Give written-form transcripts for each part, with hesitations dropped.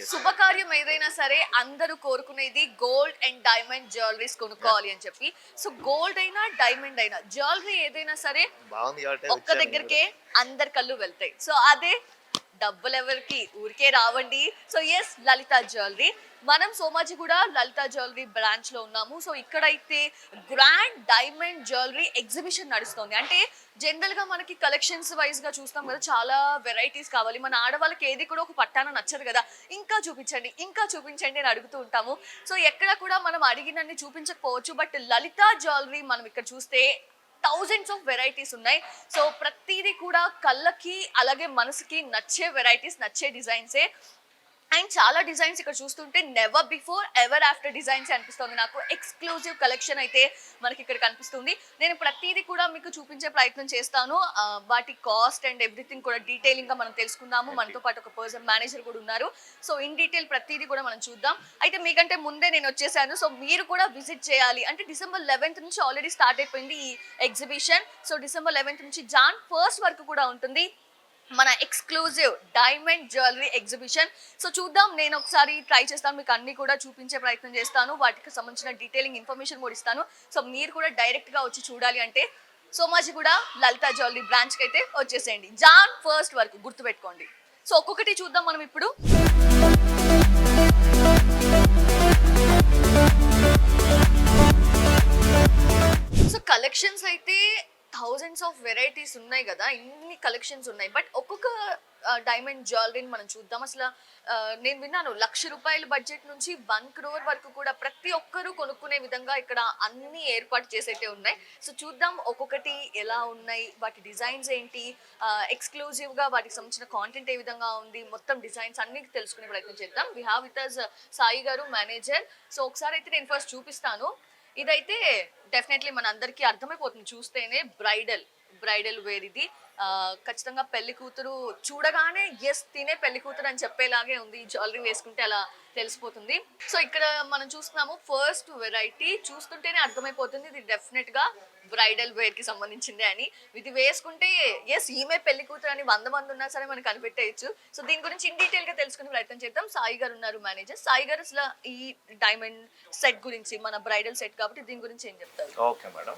శుభకార్యం ఏదైనా సరే అందరూ కోరుకునేది గోల్డ్ అండ్ డైమండ్ జ్యువెలరీస్ కొనుక్కోవాలి అని చెప్పి. సో గోల్డ్ అయినా డైమండ్ అయినా జ్యువెలరీ ఏదైనా సరే బాగుంది కాబట్టి ఒక్క వచ్చాను నేను కూడా. దగ్గరికే అందరి కళ్ళు వెళ్తాయి. సో అదే డబ్బులు ఎవరికి ఊరికే రావండి. సో ఎస్, లలిత జ్యువెలరీ. మనం సోమాజిగూడ లలిత జ్యువెలరీ బ్రాంచ్ లో ఉన్నాము. సో ఇక్కడైతే గ్రాండ్ డైమండ్ జ్యువెలరీ ఎగ్జిబిషన్ నడుస్తుంది. అంటే జనరల్ గా మనకి కలెక్షన్స్ వైజ్ గా చూస్తాం కదా, చాలా వెరైటీస్ కావాలి. మన ఆడవాళ్ళకి ఏది కూడా ఒక పట్టాన నచ్చదు కదా, ఇంకా చూపించండి ఇంకా చూపించండి అని అడుగుతూ ఉంటాము. సో ఎక్కడ కూడా మనం అడిగినన్ని చూపించకపోవచ్చు, బట్ లలిత జ్యువెలరీ మనం ఇక్కడ చూస్తే థౌజండ్స్ ఆఫ్ వెరైటీస్ ఉన్నాయి. సో ప్రతిదీ కూడా కళ్ళకి అలాగే మనసుకి నచ్చే వెరైటీస్, నచ్చే డిజైన్సే. అండ్ చాలా డిజైన్స్ ఇక్కడ చూస్తుంటే never before ever after designs అనిపిస్తుంది నాకు. ఎక్స్క్లూజివ్ కలెక్షన్ అయితే మనకి ఇక్కడ కనిపిస్తుంది. నేను ప్రతిదీ కూడా మీకు చూపించే ప్రయత్నం చేస్తాను. వాటి కాస్ట్ అండ్ ఎవ్రీథింగ్ కూడా డీటెయిలింగ్ గా మనం తెలుసుకుందాము. మనతో పాటు ఒక పర్సన్ మేనేజర్ కూడా ఉన్నారు. సో ఇన్ డీటెయిల్ ప్రతిదీ కూడా మనం చూద్దాం. అయితే మీకంటే ముందే నేను వచ్చేసాను. సో మీరు కూడా విజిట్ చేయాలి అంటే డిసెంబర్ 11th నుంచి ఆల్రెడీ స్టార్ట్ అయిపోయింది ఈ ఎగ్జిబిషన్. సో డిసెంబర్ 11th నుంచి జాన్ 1st వరకు కూడా ఉంటుంది మన exclusive diamond jewellery exhibition. So చూద్దాం, నేను ఒకసారి ట్రై చేస్తాను, మీకు అన్ని కూడా చూపించే ప్రయత్నం చేస్తాను, వాటికి సంబంధించిన డీటెయిలింగ్ ఇన్ఫర్మేషన్ కూడా ఇస్తాను. సో మీరు కూడా డైరెక్ట్ గా వచ్చి చూడాలి అంటే సోమాజిగూడ లలిత జ్యువెలరీ బ్రాంచ్ కి అయితే వచ్చేసేయండి. జాన్ 1st వరకు గుర్తుపెట్టుకోండి. సో ఒక్కొక్కటి చూద్దాం మనం ఇప్పుడు. సో కలెక్షన్స్ అయితే థౌజండ్స్ ఆఫ్ వెరైటీస్ ఉన్నాయి కదా, ఇన్ని కలెక్షన్స్ ఉన్నాయి. బట్ ఒక్కొక్క డైమండ్ జ్యువెలరీని మనం చూద్దాం. అసలు నేను విన్నాను ₹1,00,000 బడ్జెట్ నుంచి 1 crore వరకు కూడా ప్రతి ఒక్కరూ కొనుక్కునే విధంగా ఇక్కడ అన్ని ఏర్పాటు చేసేటే ఉన్నాయి. సో చూద్దాం ఒక్కొక్కటి ఎలా ఉన్నాయి, వాటి డిజైన్స్ ఏంటి, ఎక్స్క్లూజివ్ గా వాటికి సంబంధించిన కాంటెంట్ ఏ విధంగా ఉంది, మొత్తం డిజైన్స్ అన్ని తెలుసుకునే ప్రయత్నం చేద్దాం. We have with us Sai garu, manager. So ఒకసారి అయితే నేను ఫస్ట్ చూపిస్తాను. ఇదైతే డెఫినెట్లీ మన అందరికీ అర్థమైపోతుంది చూస్తేనే, బ్రైడల్ వేర్ ఇది. ఖచ్చితంగా పెళ్లి కూతురు చూడగానే ఎస్ తినే పెళ్లి కూతురు అని చెప్పేలాగే ఉంది. ఈ జ్యువెలరీ వేసుకుంటే అలా తెలిసిపోతుంది. సో ఇక్కడ మనం చూస్తున్నాము ఫస్ట్ వెరైటీ, చూస్తుంటేనే అర్థమైపోతుంది ఇది డెఫినెట్ గా బ్రైడల్ వేర్ కి సంబంధించిందే అని. ఇది వేసుకుంటే ఎస్ ఈమె పెళ్లి కూతురు అని 100 మంది ఉన్నా సరే మనం కనిపెట్టేయచ్చు. సో దీని గురించి ఇన్ డీటెయిల్ గా తెలుసుకునే ప్రయత్నం చేద్దాం. సాయి గారు ఉన్నారు, మేనేజర్. సాయి గారు అసలు ఈ డైమండ్ సెట్ గురించి, మన బ్రైడల్ సెట్ కాబట్టి దీని గురించి ఏం చెప్తారు? ఓకే మేడం,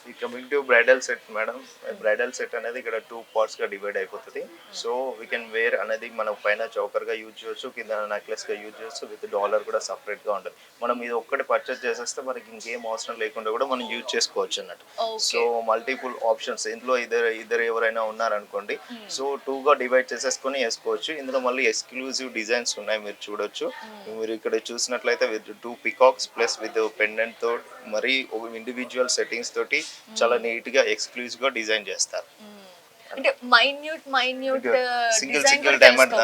ఈ coming to bridal set madam, bridal set అనేది ఇక్కడ 2 parts గా డివైడ్ అయిపోతుంది. సో వీ కెన్ వేర్ అనేది మనం పైన చౌకర్ గా యూజ్ చేయొచ్చు, కింద నెక్లెస్ గా యూజ్ చేయొచ్చు, విత్ డాలర్ కూడా సపరేట్ గా ఉంటుంది. మనం ఇది ఒక్కటి పర్చేస్ చేసేస్తే మనకి ఇంకేం అవసరం లేకుండా కూడా మనం యూజ్ చేసుకోవచ్చు అన్నట్టు. సో మల్టిపుల్ ఆప్షన్స్ ఇందులో ఇద్దరు ఎవరైనా ఉన్నారనుకోండి, సో 2 గా డివైడ్ చేసేసుకొని వేసుకోవచ్చు. ఇందులో మళ్ళీ ఎక్స్క్లూజివ్ డిజైన్స్ ఉన్నాయి, మీరు చూడొచ్చు. మీరు ఇక్కడ చూసినట్లయితే with 2 peacocks plus with pendant తో మరి ఇండివిజువల్ సెట్టింగ్స్ తోటి చాలా నీట్ గా ఎక్స్క్లూజివ్ గా డిజైన్ చేస్తారు. అంటే మైన్యూట్ సింగిల్ డైమండ్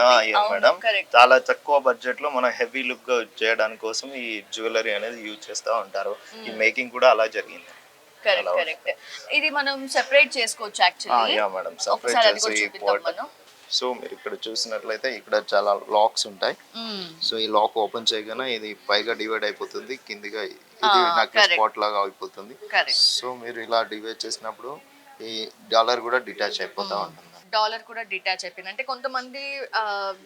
మేడం, చాలా తక్కువ బడ్జెట్ లో మన హెవీ లుక్ చేయడానికి కోసం ఈ జ్యువెలరీ అనేది యూజ్ చేస్తూ ఉంటారు. ఈ మేకింగ్ కూడా అలా జరిగింది. కరెక్ట్. ఇది మనం సెపరేట్ చేసుకోవచ్చు యాక్చువల్లీ. యా మేడం, సెపరేట్ చేసి సో మీరు ఇక్కడ చూసినట్లయితే ఇక్కడ చాలా లాక్స్ ఉంటాయి. సో ఈ లాక్ ఓపెన్ చేయగానే ఇది పైగా డివైడ్ అయిపోతుంది, కిందిగా ఇది నెక్లెస్ స్పాట్ లాగా అయిపోతుంది. సో మీరు ఇలా డివైడ్ చేసినప్పుడు ఈ డాలర్ కూడా డిటాచ్ అయిపోతా ఉంటుంది. డాలర్ కూడా డిటాచ్ అయిపోయింది. అంటే కొంతమంది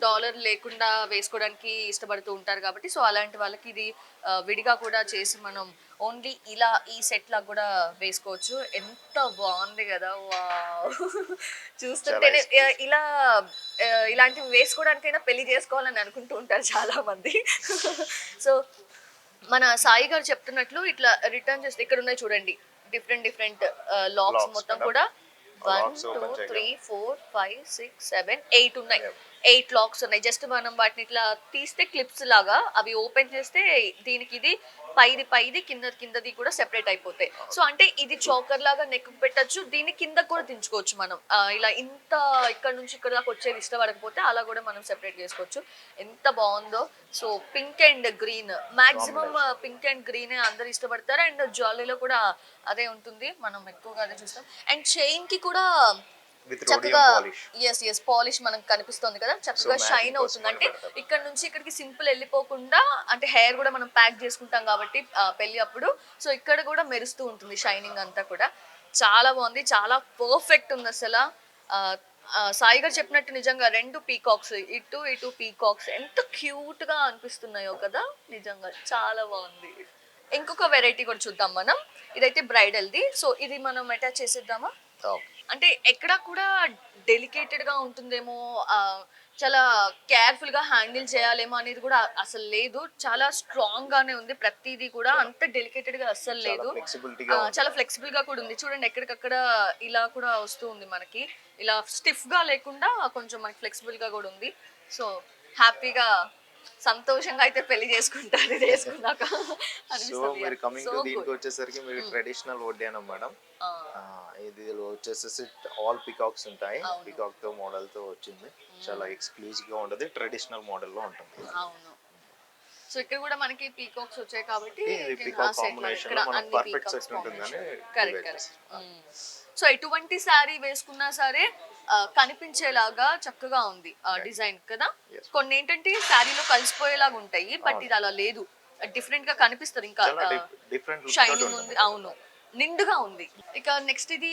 డాలర్ లేకుండా వేసుకోవడానికి ఇష్టపడుతూ ఉంటారు కాబట్టి, సో అలాంటి వాళ్ళకి ఇది విడిగా కూడా చేసి మనం ఓన్లీ ఇలా ఈ సెట్ లా కూడా వేసుకోవచ్చు. ఎంత బాగుంది కదా, చూస్తుంటేనే ఇలా ఇలాంటివి వేసుకోవడానికైనా పెళ్లి చేసుకోవాలని అనుకుంటూ ఉంటారు చాలా మంది. సో మన సాయి గారు చెప్తున్నట్లు ఇట్లా రిటర్న్ చేస్తే ఇక్కడ ఉన్నాయి చూడండి, డిఫరెంట్ లాక్స్ మొత్తం కూడా 1 2 3 4 5 6 7 8 ఉన్నాయి. 8 లాక్స్ ఉన్నాయి. జస్ట్ మనం వాటిని ఇట్లా తీస్తే క్లిప్స్ లాగా అవి ఓపెన్ చేస్తే దీనికి ఇది పైది కిందది కూడా సెపరేట్ అయిపోతాయి. సో అంటే ఇది చోకర్ లాగా నెక్ పెట్టచ్చు, దీన్ని కింద కూడా దించుకోవచ్చు మనం. ఇలా ఇంత ఇక్కడ నుంచి ఇక్కడ దాకా వచ్చేది ఇష్టపడకపోతే అలా కూడా మనం సెపరేట్ చేసుకోవచ్చు. ఎంత బాగుందో. So pink and green, maximum pink and green అందరు ఇష్టపడతారు. అండ్ జ్యువెలరీలో కూడా అదే ఉంటుంది, మనం ఎక్కువగా అదే చూస్తాం. అండ్ చైన్ కి కూడా చక్కగా ఎస్ పాలిష్ మనకు కనిపిస్తుంది కదా, చక్కగా షైన్ అవుతుంది. అంటే ఇక్కడ నుంచి ఇక్కడికి సింపుల్ వెళ్ళిపోకుండా, అంటే హెయిర్ కూడా మనం ప్యాక్ చేసుకుంటాం కాబట్టి పెళ్లి అప్పుడు, సో ఇక్కడ కూడా మెరుస్తూ ఉంటుంది షైనింగ్ అంతా కూడా. చాలా బాగుంది, చాలా పర్ఫెక్ట్ ఉంది అసలు. సాయి గారు చెప్పినట్టు నిజంగా రెండు పీకాక్స్, ఇటు ఇటు పీకాక్స్ ఎంత క్యూట్ గా అనిపిస్తున్నాయో కదా, నిజంగా చాలా బాగుంది. ఇంకొక వెరైటీ కూడా చూద్దాం మనం. ఇదైతే బ్రైడల్ది, సో ఇది మనం అటాచ్ చేసేద్దామా? అంటే ఎక్కడ కూడా డెలికేటెడ్ గా ఉంటుందేమో, చాలా కేర్ఫుల్ గా హ్యాండిల్ చేయాలేమో అనేది కూడా అసలు లేదు. చాలా స్ట్రాంగ్ గానే ఉంది ప్రతిదీ కూడా, అంత డెలికేటెడ్ గా అస్సలు లేదు. ఫ్లెక్సిబిలిటీగా చాలా ఫ్లెక్సిబుల్ గా కూడా ఉంది. చూడండి ఎక్కడికక్కడ ఇలా కూడా వస్తూ ఉంది మనకి, ఇలా స్టిఫ్ గా లేకుండా కొంచెం మనకి ఫ్లెక్సిబుల్ గా కూడా ఉంది. సో హ్యాపీగా సంతోషంగా అయితే పెళ్లి చేసుకుంటారు ఇది వేసుకున్నాక సో అనిపిస్తుంది. మీరు కమింగ్ సో టు దీనికి గుడ్. వచ్చేసరికి మీరు ట్రెడిషనల్ వడ్డానం మేడం. ఇది వచ్చేసేసి ఆల్ పికాక్స్ ఉంటాయి, అవును. పికాక్ తో మోడల్ తో వచ్చింది. చాలా ఎక్స్క్లూజివ్ గా ఉంటుంది, ట్రెడిషనల్ మోడల్ లో ఉంటుంది. అవును. సో ఇక్కడ కూడా మనకి పీకాక్స్ వచ్చాయి కాబట్టి ఇది పీకాక్ కాంబినేషన్ లో మనకు పర్ఫెక్ట్ సెట్ ఉంటుందని కరెక్ట్ కరెక్ట్. సో ఎటువంటి శారీ వేసుకున్నా సరే కనిపించేలాగా చక్కగా ఉంది డిజైన్ కదా. Yes. కొన్ని ఏంటంటే శారీలో కలిసిపోయేలాగా ఉంటాయి, బట్ ఇది అలా లేదు, డిఫరెంట్ గా కనిపిస్తుంది, ఇంకా చాలా డిఫరెంట్ లుక్ షైనింగ్ ఉంది. అవును, నిండుగా ఉంది. ఇక నెక్స్ట్ ఇది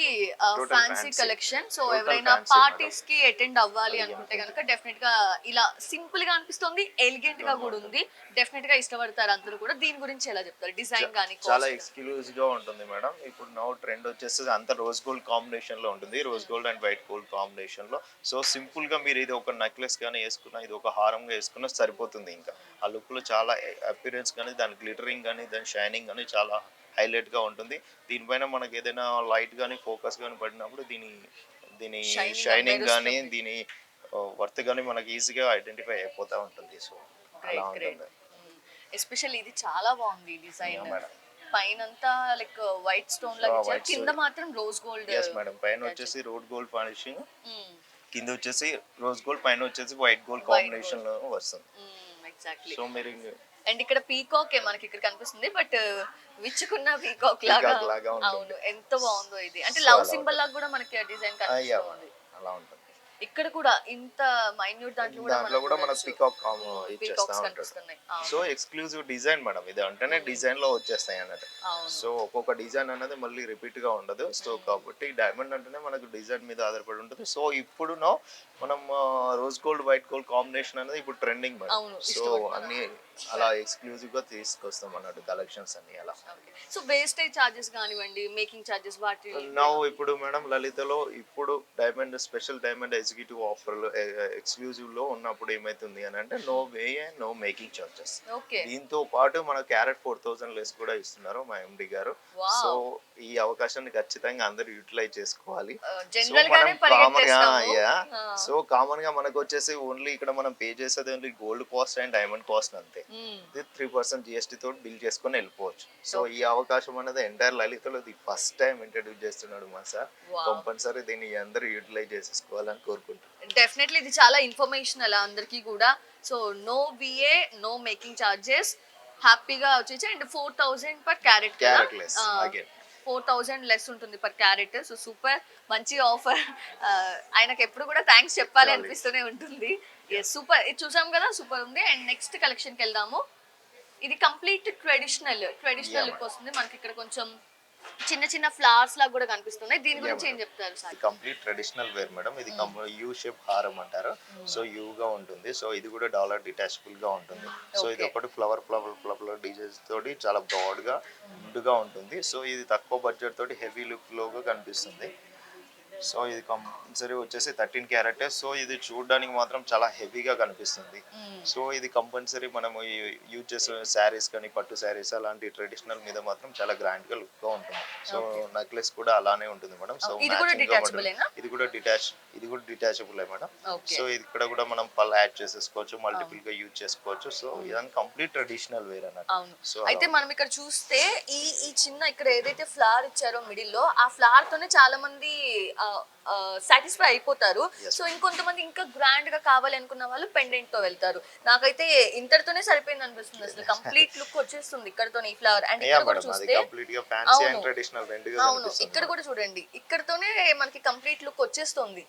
fancy fancy. Collection. So Total ఎవరైనా fancy పార్టీస్ కి అటెండ్ అవ్వాలి అనుకుంటే కనుక డెఫినెట్ గా ఇలా సింపుల్ గా అనిపిస్తుంది, ఎలిగెంట్ గా కూడా ఉంది. డెఫినెట్ గా ఇష్టపడతారు అందరూ కూడా. దీని గురించి ఎలా చెప్తారు, డిజైన్ గానీ చాలా ఎక్స్క్లూజివ్ గా ఉంటుంది మేడం. ఇప్పుడు నౌ ట్రెండ్ వచ్చేసి అంత రోజ్ గోల్డ్ కాంబినేషన్ లో ఉంటుంది, rose gold and white gold combination లో. సో సింపుల్ గా మీరు ఇది ఒక నెక్లెస్ గానీ వేసుకున్నా, ఇది ఒక హారం గా వేసుకున్నా సరిపోతుంది. ఇంకా ఆ లుక్ లో చాలా అపిరెన్స్ కానీ, దాని గ్లిటరింగ్ కానీ, దాని షైనింగ్ కానీ చాలా హైలైట్ గా ఉంటుంది. దీనిపైన మనకి ఏదైనా లైట్ కానీ ఫోకస్ కానీ పడినప్పుడు దీని దీని షైనింగ్ కానీ, దీని వర్త్ కానీ మనకి ఈజీగా ఐడెంటిఫై అయిపోతూ ఉంటుంది. సో అలా ఉంటుంది. ఎస్పెషల్లీ ఇది చాలా బాగుంది డిజైన్. Yeah, madam. పైనంతా లైక్ వైట్ స్టోన్ లాగా ఇచ్చారు, white కింద మాత్రం రోజ్ గోల్డ్. ఎస్ మేడం, పైన వచ్చేసి రోడ్ గోల్డ్ పాలిషింగ్, కింద వచ్చేసి రోజ్ గోల్డ్, పైన వచ్చేసి వైట్ గోల్డ్ కాంబినేషన్ లో వస్తుంది. ఎగ్జాక్ట్లీ. సో మీరు అండ్ ఇక్కడ పీకాక్ మనకి ఇక్కడ కనిపిస్తుంది, బట్ విచ్చుకున్న పీకాక్ లాగా. లాగా ఉంటుంది. అవును, ఎంత బాగుందో ఇది. అంటే So లవ్ అలా సింబల్ లాగా కూడా మనకి డిజైన్ కనిపిస్తుంది. అలా ఉంటుంది. ఇక్కడ కూడా ఇంత మైన్యూట్ దాంట్లో కూడా మనకు పికాక్ ఇచ్చేస్తా పీకాక్స్ ఉంటాడు. కనిపిస్తున్నాయి. సో ఎక్స్క్లూజివ్ డిజైన్ మేడం, ఇది అంటేనే డిజైన్ లో వచ్చేస్తాయి అన్నట్టు. అవును. సో ఒక్కొక్క డిజైన్ అనేది మళ్ళీ రిపీట్ గా ఉండదు. సో కాబట్టి డైమండ్ అంటేనే మనకు డిజైన్ మీద ఆధారపడి ఉంటుంది. సో ఇప్పుడు మనం rose gold white gold combination అనేది ఇప్పుడు ట్రెండింగ్ మేడం. అవును, సో అన్ని అలా ఎక్స్క్లూజివ్ గా తీసుకొస్తాం అన్నట్టు కలెక్షన్స్ అన్ని అలా. సో వేస్టేజ్ చార్జెస్ కానివ్వండి, మేకింగ్ చార్జెస్ వాటి ఇప్పుడు మేడం లలితలో ఇప్పుడు డైమండ్ స్పెషల్ డైమండ్ ఎగ్జిక్యూటివ్ ఆఫర్లు ఎక్స్క్లూజివ్ లో ఉన్నప్పుడు ఏమైతుంది అని అంటే no VA and no making charges. Okay. దీంతో పాటు మన క్యారెట్ 4000 లెస్ కూడా ఇస్తున్నారు మా ఎండి గారు. Wow. సో ఈ అవకాశాన్ని ఖచ్చితంగా అందరూ యూటిలైజ్ చేసుకోవాలి. జనరల్ గానే పరిగెత్తేస్తాము. సో కామన్ గా మనకు వచ్చేసి ఓన్లీ ఇక్కడ మనం పే చేసేది only gold cost and diamond cost అంతే. ఇది 3% జిఎస్టీ తోటి బిల్ చేసుకొని వెళ్ళిపోవచ్చు. సో ఈ అవకాశం అనేది ఎంటైర్ లలితలో ఇది ఫస్ట్ టైం ఇంట్రడ్యూస్ చేస్తున్నాడు మా సార్. కంపల్సరీ దీన్ని అందరూ యూటిలైజ్ చేసేసుకోవాలని కోరుకుంటున్నాను. డెఫినెట్లీ ఇది చాలా ఇన్ఫర్మేషనల్ అందరికీ కూడా. So no VA, no making charges, హ్యాపీగా వచ్చేసి. And 4000 per carat. Carat less again 4000 less ఉంటుంది పర్ క్యారెట్. సో సూపర్, మంచి ఆఫర్. ఆయనకి ఎప్పుడు కూడా థ్యాంక్స్ చెప్పాలి అనిపిస్తూనే ఉంటుంది. సూపర్, ఇది చూసాం కదా, సూపర్ ఉంది. అండ్ నెక్స్ట్ కలెక్షన్కి వెళ్దాము. ఇది కంప్లీట్ ట్రెడిషనల్ లుక్ వస్తుంది మనకి. ఇక్కడ కొంచెం చిన్న చిన్న ఫ్లవర్స్ లాగా కూడా కనిపిస్తున్నాయి. దీని గురించి ఏం చెప్తారు sir? Complete traditional wear madam. ఇది యూ షేప్ హారం అంటారు. సో యూ గా ఉంటుంది. సో ఇది కూడా డాలర్ డిటాచబుల్ గా ఉంటుంది. సో ఇది ఒకటి ఫ్లవర్ డిజైన్స్ తోటి చాలా బ్రాడ్ గా ముందుగా ఉంటుంది. సో ఇది తక్కువ బడ్జెట్ తోటి హెవీ లుక్ లోగా కనిపిస్తుంది. సో ఇది కంపల్సరీ వచ్చేసి 13 క్యారెట్. సో ఇది చూడడానికి మాత్రం చాలా హెవీగా కనిపిస్తుంది. సో ఇది కంపల్సరీ మనము యూజ్ చేసే శారీస్ కానీ, పట్టు శారీస్ అలాంటి ట్రెడిషనల్ మీద మాత్రం చాలా గ్రాండ్ గా లుక్ గా ఉంటుంది. సో నెక్లెస్ కూడా అలానే ఉంటుంది మేడం. సో ఇది కూడా డిటాచబుల్ మేడం. సో ఇది ఇక్కడ కూడా మనం పళ్ళు యాడ్ చేసేసుకోవచ్చు, మల్టిపుల్ గా యూజ్ చేసుకోవచ్చు. సో ఇదని కంప్లీట్ ట్రెడిషనల్ వేర్ అన్నట్టు. సో అయితే మనం ఇక్కడ చూస్తే ఈ చిన్న ఇక్కడ ఏదైతే ఫ్లవర్ ఇచ్చారో మిడిల్ లో, ఆ ఫ్లవర్ తోనే చాలా మంది సాటిస్ఫై అయిపోతారు. సో ఇంకొంతమంది ఇంకా గ్రాండ్ గా కావాలి అనుకున్న వాళ్ళు పెండెంట్ తో వెళ్తారు. నాకైతే ఇంతటితోనే సరిపోయింది అనిపిస్తుంది. అసలు కంప్లీట్ లుక్ వచ్చేస్తుంది ఇక్కడతో ఈ ఫ్లవర్. అండ్ ఇక్కడ కూడా చూస్తే అవును, ఇక్కడ కూడా చూడండి, ఇక్కడతోనే మనకి కంప్లీట్ లుక్ వచ్చేస్తుంది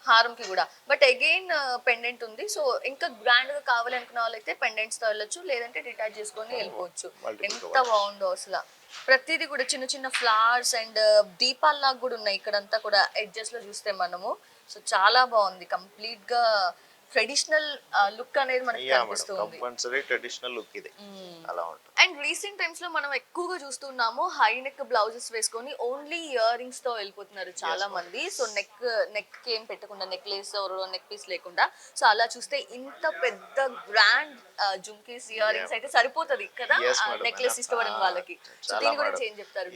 హారంకి కూడా. బట్ అగైన్ పెండెంట్ ఉంది. సో ఇంకా గ్రాండ్ గా కావాలి అనుకున్న వాళ్ళైతే పెండెంట్స్ తో వెళ్ళొచ్చు, లేదంటే డిటాచ్ చేసుకొని వెళ్ళిపోవచ్చు. ఎంత బాగుందో అసలు. ప్రతిదీ కూడా చిన్న చిన్న ఫ్లవర్స్ అండ్ దీపాల్లాగా కూడా ఉన్నాయి ఇక్కడంతా కూడా ఎడ్జెస్ లో చూస్తే మనము. సో చాలా బాగుంది, కంప్లీట్ గా ట్రెడిషనల్ లుక్ అనేది మనకి యా మేడం, కనిపిస్తుంది. కంపల్సరీ ట్రెడిషనల్ లుక్ ఇది అలా ఉంటుంది. అండ్ రీసెంట్ టైమ్స్ లో మనం ఎక్కువగా చూస్తున్నాము హై నెక్ బ్లౌజెస్ వేసుకొని ఓన్లీ ఇయర్ రింగ్స్ తో వెళ్ళిపోతున్నారు చాలా మంది. సో నెక్ కి ఏం పెట్టకుండా, నెక్లెస్ నెక్ పీస్ లేకుండా. సో అలా చూస్తే ఇంత పెద్ద గ్రాండ్ జుమ్కీస్ ఇయర్ రింగ్స్ అయితే సరిపోతుంది కదా Yes, madam. నెక్లెస్ ఇష్టపడిన వాళ్ళకి. సో చాలా దీని గురించి madam. ఏం చెప్తారు?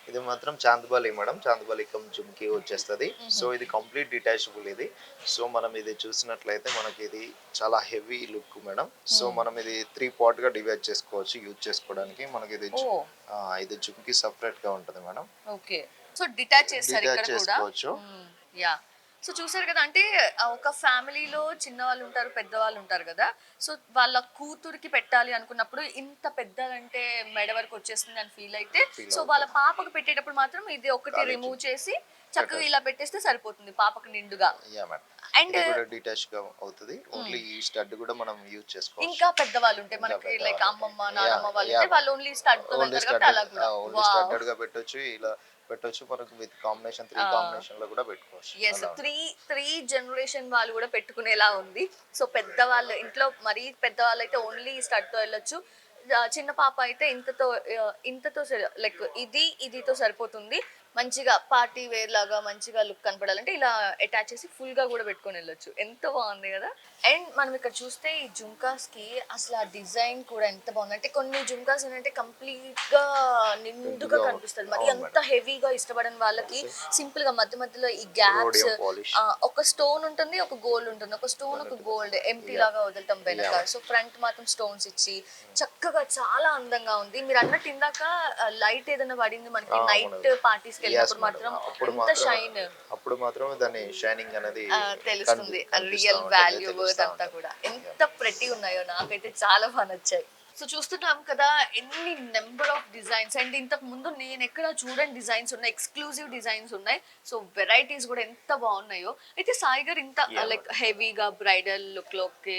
ఇది మాత్రం చాందబాలి మేడం, చాందబాలి కమ్ జుమ్కి వచ్చేస్తుంది. సో ఇది కంప్లీట్ డిటాచబుల్ ఇది. సో మనం ఇది చూసినట్లయితే మనకి ఇది చాలా హెవీ లుక్ మేడం. సో మనం ఇది 3 పార్ట్ గా డివైడ్ చేసుకోవచ్చు యూజ్ చేసుకోవడానికి. మనకి ఇది ఇది జుమ్కి సపరేట్ గా ఉంటుంది మేడం. ఓకే, సో డిటాచ్ చేస్తారు ఇక్కడ కూడా. చేసుకోవచ్చు. యా, సో చూసారు కదా, అంటే ఒక ఫ్యామిలీలో చిన్నవాళ్ళు ఉంటారు, పెద్దవాళ్ళు ఉంటారు కదా. సో వాళ్ళ కూతురికి పెట్టాలి అనుకున్నప్పుడు ఇంత పెద్దదంటే మెడ వరకు వచ్చేస్తుంది అని ఫీల్ అయితే, సో వాళ్ళ పాపకు పెట్టేటప్పుడు మాత్రం ఇది ఒకటి రిమూవ్ చేసి చక్కగా ఇలా పెట్టేస్తే సరిపోతుంది పాపకు నిండుగా. యా మేడం, అండ్ డిటాచ్ గా అవుతుంది. ఓన్లీ ఈ స్టడ్ కూడా మనం యూజ్ చేసుకోవచ్చు. ఇంకా పెద్దవాళ్ళు ఉంటే మనకి లైక్ అమ్మమ్మ నానమ్మ వాళ్ళు ఉంటే వాళ్ళు ఓన్లీ స్టడ్ తో వెళ్తారు కాబట్టి అలా కూడా ఓన్లీ స్టడ్ గా పెట్టొచ్చు, ఇలా పెట్టొచ్చు. మనకు విత్ కాంబినేషన్ 3 కాంబినేషన్ లో కూడా పెట్టుకోవచ్చు. ఎస్, త్రీ జనరేషన్ వాళ్ళు కూడా పెట్టుకునేలా ఉంది. సో పెద్దవాళ్ళు ఇంట్లో మరీ పెద్దవాళ్ళు అయితే ఓన్లీ స్టడ్ తో వెళ్ళొచ్చు. చిన్న పాప అయితే ఇంతతో లైక్ ఇదితో సరిపోతుంది. మంచిగా పార్టీ వేర్ లాగా మంచిగా లుక్ కనపడాలంటే ఇలా అటాచ్ చేసి ఫుల్ గా కూడా పెట్టుకొని వెళ్ళొచ్చు. ఎంత బాగుంది కదా. అండ్ మనం ఇక్కడ చూస్తే ఈ జుమ్కాస్ కి అసలు ఆ డిజైన్ కూడా ఎంత బాగుంది అంటే, కొన్ని జుమ్కాస్ ఏంటంటే కంప్లీట్ గా నిండుగా కనిపిస్తుంది. మరి అంత హెవీగా ఇష్టపడని వాళ్ళకి సింపుల్ గా మధ్య మధ్యలో ఈ గ్యాప్స్, ఒక స్టోన్ ఉంటుంది, ఒక గోల్డ్ ఉంటుంది, ఒక స్టోన్ ఒక గోల్డ్ ఎంటీ లాగా వదులుతాం వెనక. సో ఫ్రంట్ మాత్రం స్టోన్స్ ఇచ్చి చక్కగా చాలా అందంగా ఉంది. మీరు అన్నట్టు ఇందాక లైట్ ఏదైనా పడింది మనకి నైట్ పార్టీస్ కి వెళ్ళినప్పుడు మాత్రం అంత షైన్, అప్పుడు మాత్రం దాని షైనింగ్ అనేది తెలుస్తుంది. రియల్ వాల్యూ వర్త్ అంతా కూడా ఎంత ప్రెటీ ఉన్నాయో నాకైతే చాలా బాగా నచ్చాయి. సో చూస్తున్నాం కదా ఎన్ని నెంబర్ ఆఫ్ డిజైన్స్. అండ్ ఇంతకు ముందు నేను ఎక్కడ చూడని డిజైన్స్ ఉన్నాయి, ఎక్స్క్లూజివ్ డిజైన్స్ ఉన్నాయి. సో వెరైటీస్ కూడా ఎంత బాగున్నాయో. అయితే సాయి గారు ఇంత లైక్ హెవీగా బ్రైడల్ లుక్ లోకి